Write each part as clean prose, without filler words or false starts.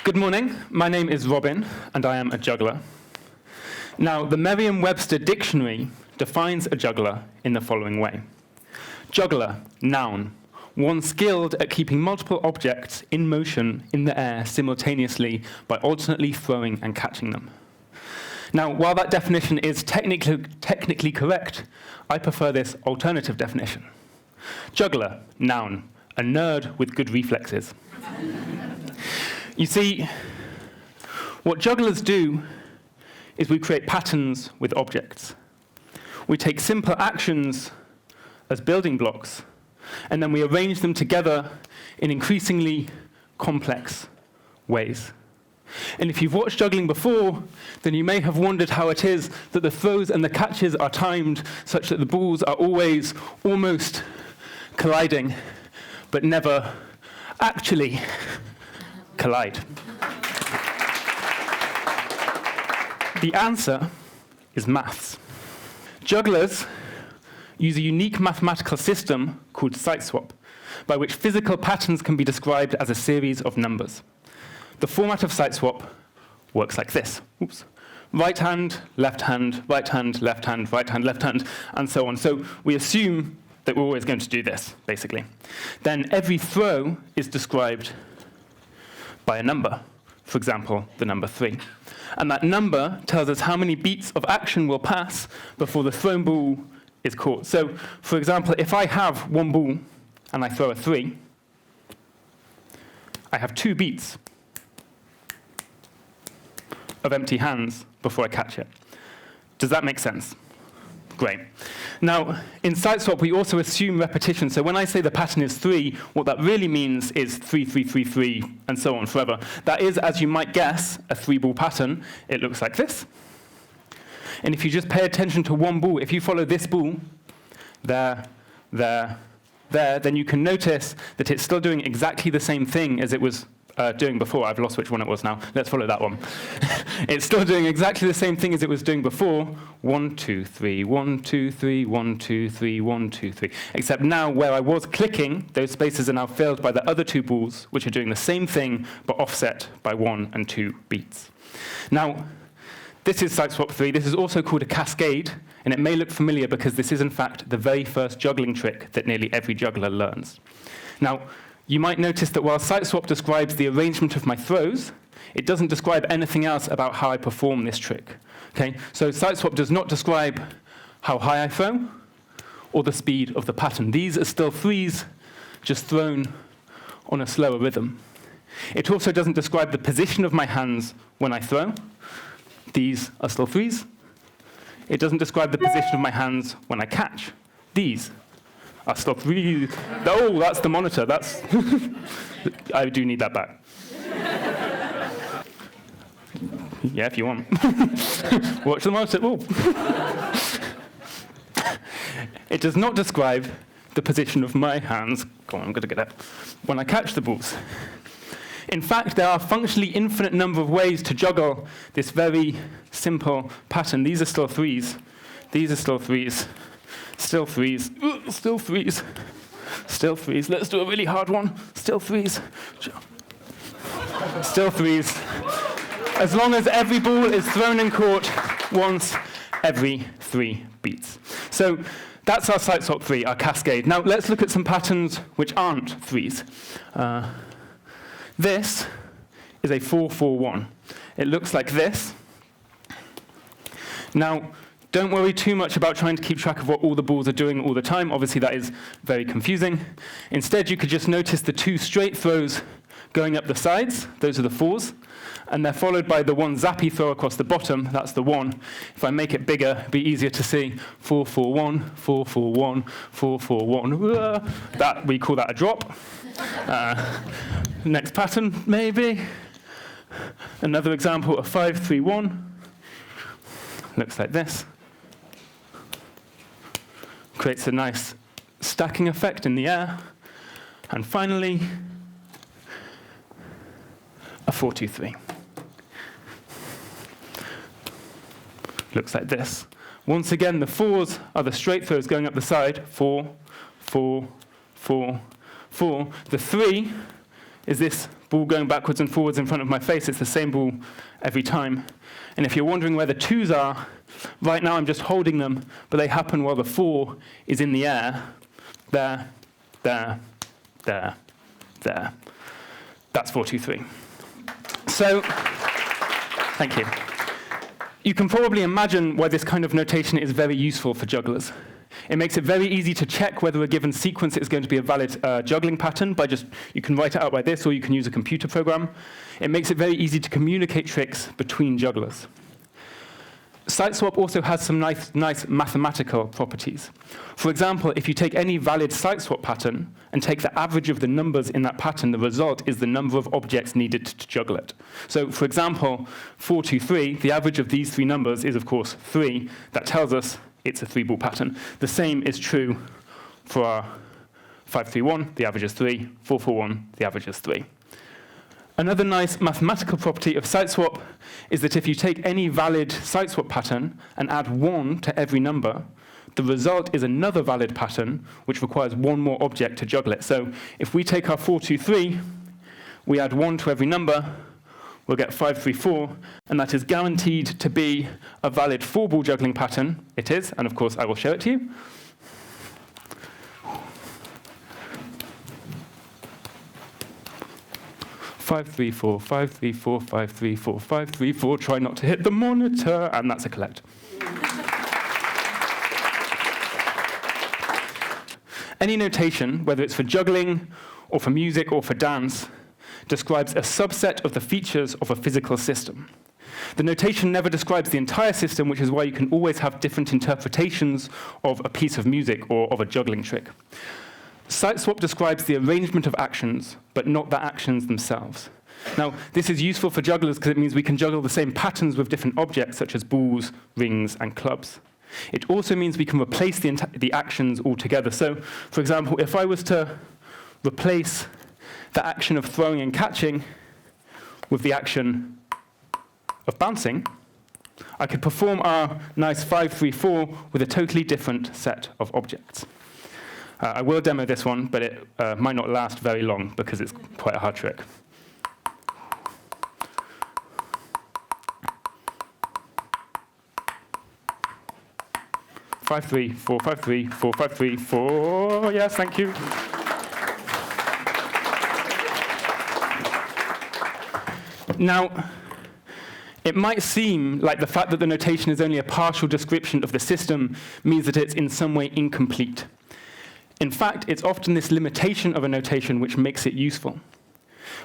Good morning, my name is Robin, and I am a juggler. Now, the Merriam-Webster dictionary defines a juggler in the following way. Juggler, noun, one skilled at keeping multiple objects in motion in the air simultaneously by alternately throwing and catching them. Now, while that definition is technically correct, I prefer this alternative definition. Juggler, noun, a nerd with good reflexes. You see, what jugglers do is we create patterns with objects. We take simple actions as building blocks, and then we arrange them together in increasingly complex ways. And if you've watched juggling before, then you may have wondered how it is that the throws and the catches are timed such that the balls are always almost colliding, but never actually collide. The answer is maths. Jugglers use a unique mathematical system called Siteswap, by which physical patterns can be described as a series of numbers. The format of Siteswap works like this. Oops. Right hand, left hand, right hand, left hand, right hand, left hand, and so on. So we assume that we're always going to do this, basically. Then every throw is described by a number, for example, the number 3. And that number tells us how many beats of action will pass before the thrown ball is caught. So, for example, if I have one ball and I throw a 3, I have 2 beats of empty hands before I catch it. Does that make sense? Great. Now, in Siteswap, we also assume repetition. So when I say the pattern is 3, what that really means is 3, 3, 3, 3, and so on forever. That is, as you might guess, a 3-ball pattern. It looks like this. And if you just pay attention to one ball, if you follow this ball, there, then you can notice that it's still doing exactly the same thing as it was doing before. I've lost which one it was now. Let's follow that one. It's still doing exactly the same thing as it was doing before. 1, 2, 3, 1, 2, 3, 1, 2, 3, 1, 2, 3. Except now, where I was clicking, those spaces are now filled by the other 2 balls, which are doing the same thing, but offset by 1 and 2 beats. Now, this is Siteswap 3. This is also called a cascade, and it may look familiar because this is, in fact, the very first juggling trick that nearly every juggler learns. Now, you might notice that while Siteswap describes the arrangement of my throws, it doesn't describe anything else about how I perform this trick. Okay? So Siteswap does not describe how high I throw or the speed of the pattern. These are still 3s, just thrown on a slower rhythm. It also doesn't describe the position of my hands when I throw. These are still 3s. It doesn't describe the position of my hands when I catch. These are still 3s. Oh, that's the monitor. That's I do need that back. Yeah, if you want. Watch the monitor. Oh. It does not describe the position of my hands. Go on, I'm going to get it. When I catch the balls. In fact, there are a functionally infinite number of ways to juggle this very simple pattern. These are still 3s. These are still 3s. Still 3s. Still 3s. Still 3s. Let's do a really hard one. Still 3s. Still 3s. As long as every ball is thrown and caught once every 3 beats. So that's our Siteswap 3, our cascade. Now let's look at some patterns which aren't 3s. This is a 4-4-1. It looks like this. Now, don't worry too much about trying to keep track of what all the balls are doing all the time. Obviously, that is very confusing. Instead, you could just notice the 2 straight throws going up the sides. Those are the 4s. And they're followed by the 1 zappy throw across the bottom. That's the 1. If I make it bigger, it'd be easier to see. 4-4-1, 4-4-1, 4-4-1. That, we call that a drop. Next pattern, maybe. Another example of 5-3-1. Looks like this. Creates a nice stacking effect in the air. And finally, a 4-2-3. Looks like this. Once again, the 4s are the straight throws going up the side. 4, 4, 4, 4. The 3 is this ball going backwards and forwards in front of my face. It's the same ball every time. And if you're wondering where the 2s are, right now I'm just holding them, but they happen while the 4 is in the air. There, there, there, there. That's 4, 2, 3. So, thank you. You can probably imagine why this kind of notation is very useful for jugglers. It makes it very easy to check whether a given sequence is going to be a valid juggling pattern by you can write it out by this, or you can use a computer program. It makes it very easy to communicate tricks between jugglers. Siteswap also has some nice mathematical properties. For example, if you take any valid siteswap pattern and take the average of the numbers in that pattern, the result is the number of objects needed to juggle it. So, for example, 4, 2, 3, the average of these 3 numbers is, of course, 3. That tells us it's a 3-ball pattern. The same is true for our 5, 3, 1, the average is 3, 4, 4, 1, the average is 3. Another nice mathematical property of siteswap is that if you take any valid siteswap pattern and add 1 to every number, the result is another valid pattern which requires 1 more object to juggle it. So if we take our 4, 2, 3, we add 1 to every number, we'll get 5, 3, 4, and that is guaranteed to be a valid 4-ball juggling pattern. It is, and of course I will show it to you. 5, 3, 4, 5, 3, 4, 5, 3, 4, 5, 3, 4. Try not to hit the monitor, and that's a collect. Any notation, whether it's for juggling or for music or for dance, describes a subset of the features of a physical system. The notation never describes the entire system, which is why you can always have different interpretations of a piece of music or of a juggling trick. Siteswap describes the arrangement of actions, but not the actions themselves. Now, this is useful for jugglers because it means we can juggle the same patterns with different objects, such as balls, rings, and clubs. It also means we can replace the actions altogether. So, for example, if I was to replace the action of throwing and catching with the action of bouncing, I could perform our nice 5, 3, 4 with a totally different set of objects. I will demo this one, but it might not last very long because it's quite a hard trick. Five, 3, 4, 5, 3, 4, 5, 3, 4. Yes, thank you. Now, it might seem like the fact that the notation is only a partial description of the system means that it's in some way incomplete. In fact, it's often this limitation of a notation which makes it useful.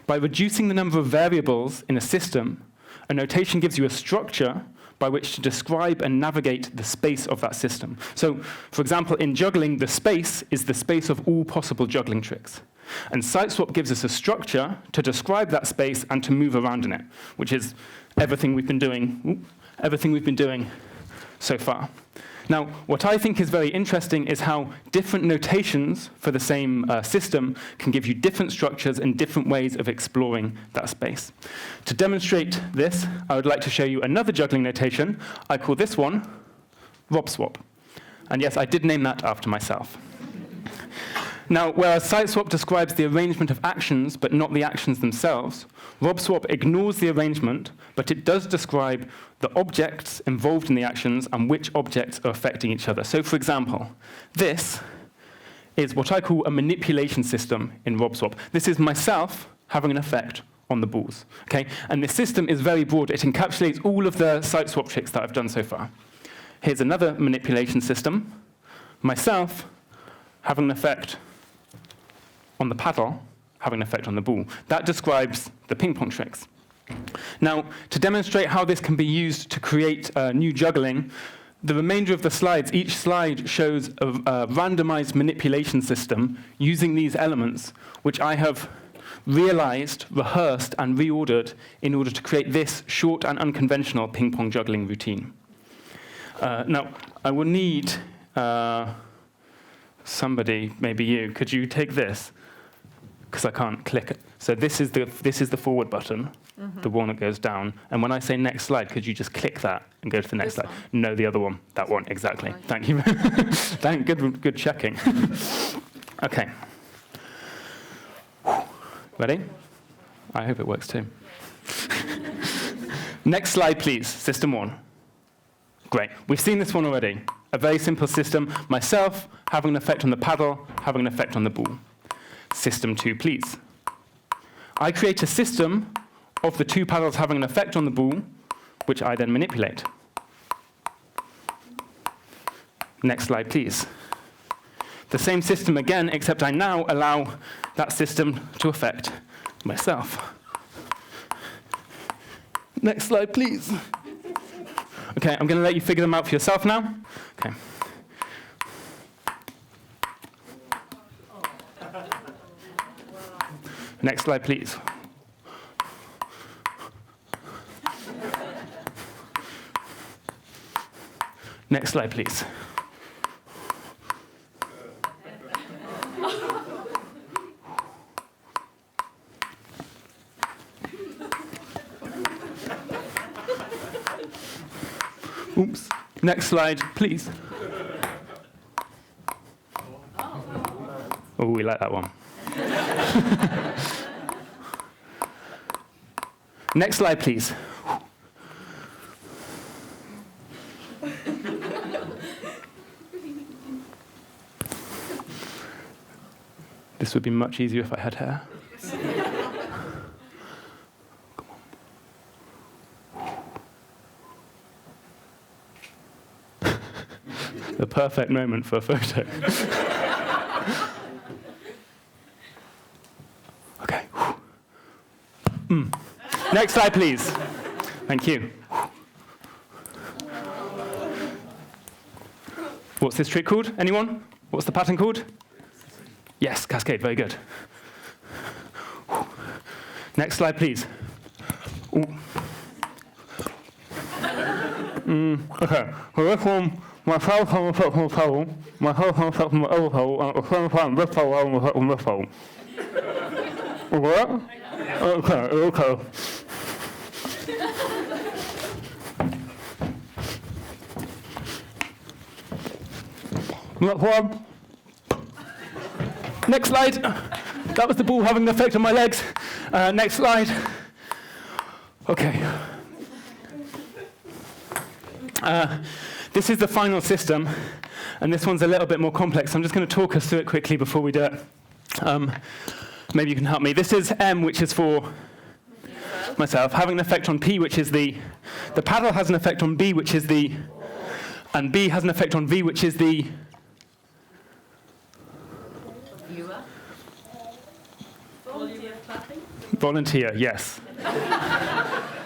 By reducing the number of variables in a system, a notation gives you a structure by which to describe and navigate the space of that system. So, for example, in juggling, the space is the space of all possible juggling tricks. And Siteswap gives us a structure to describe that space and to move around in it, which is everything we've been doing so far. Now, what I think is very interesting is how different notations for the same system can give you different structures and different ways of exploring that space. To demonstrate this, I would like to show you another juggling notation. I call this one robswap. And yes, I did name that after myself. Now, whereas Siteswap describes the arrangement of actions, but not the actions themselves, robswap ignores the arrangement, but it does describe the objects involved in the actions and which objects are affecting each other. So, for example, this is what I call a manipulation system in robswap. This is myself having an effect on the balls. Okay? And this system is very broad. It encapsulates all of the Siteswap tricks that I've done so far. Here's another manipulation system. Myself having an effect on the paddle, having an effect on the ball. That describes the ping-pong tricks. Now, to demonstrate how this can be used to create new juggling, the remainder of the slides, each slide shows a randomized manipulation system using these elements, which I have realized, rehearsed, and reordered in order to create this short and unconventional ping-pong juggling routine. Now, I will need somebody, maybe you, could you take this? Because I can't click it. So this is the forward button, the one that goes down. And when I say next slide, could you just click that and go to the next slide? No, the other one. That one, exactly. Right. Thank you. Good checking. Okay. Ready? I hope it works too. Next slide, please. System 1. Great. We've seen this one already. A very simple system. Myself having an effect on the paddle, having an effect on the ball. System 2, please. I create a system of the two paddles having an effect on the ball, which I then manipulate. Next slide, please. The same system again, except I now allow that system to affect myself. Next slide, please. OK, I'm going to let you figure them out for yourself now. OK. Next slide, please. Next slide, please. Oops. Next slide, please. Oh, we like that one. Next slide, please. This would be much easier if I had hair. The perfect moment for a photo. OK. Next slide, please. Thank you. What's this trick called? Anyone? What's the pattern called? Yes, cascade. Very good. Next slide, please. OK. So this one, myself on the foot from the pole, myself on the foot from the other pole, and at the same time, this pole on the foot from this pole. What? OK. Next one. Next slide. That was the ball having an effect on my legs. Next slide. OK. This is the final system, and this one's a little bit more complex. I'm just going to talk us through it quickly before we do it. Maybe you can help me. This is M, which is for myself, having an effect on P, which is the paddle has an effect on B, which is the, and B has an effect on V, which is the viewer. Volunteer clapping? Volunteer, yes.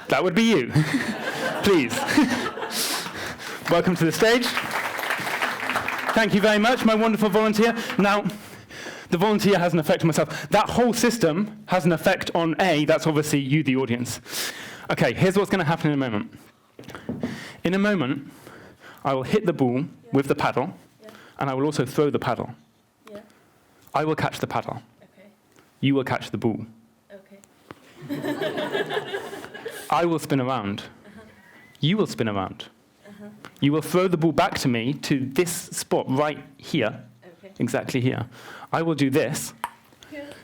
That would be you. Please. Welcome to the stage. Thank you very much, my wonderful volunteer. Now, the volunteer has an effect on myself. That whole system has an effect on A. That's obviously you, the audience. OK, here's what's going to happen in a moment. In a moment, I will hit the ball with the paddle, and I will also throw the paddle. Yeah. I will catch the paddle. Okay. You will catch the ball. Okay. I will spin around. You will spin around. You will throw the ball back to me to this spot right here, exactly here. I will do this.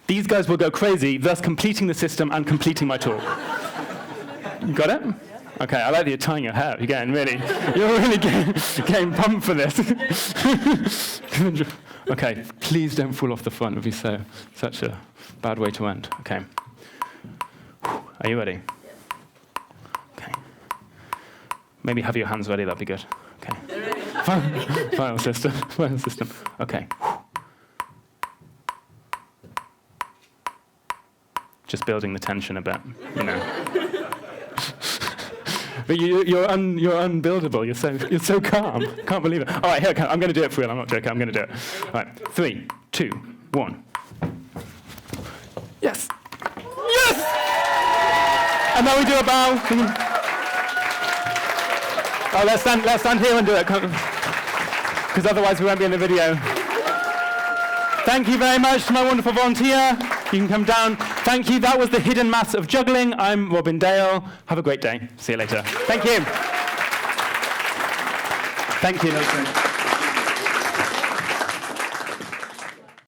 These guys will go crazy, thus completing the system and completing my talk. You got it? OK, I like that you're tying your hair. You're really getting pumped for this. OK, please don't fall off the front. It would be such a bad way to end. OK. Are you ready? OK. Maybe have your hands ready. That'd be good. OK. Final system. OK. Just building the tension a bit, you know. But you're unbuildable. You're so calm. Can't believe it. All right, here I'm going to do it for real. I'm not joking. I'm going to do it. All right, 3, 2, 1. Yes. Yes. And now we do a bow. Oh, let's stand here and do it, because otherwise we won't be in the video. Thank you very much to my wonderful volunteer. You can come down. Thank you. That was the hidden maths of juggling. I'm Boon Dale. Have a great day. See you later. Thank you. Thank you.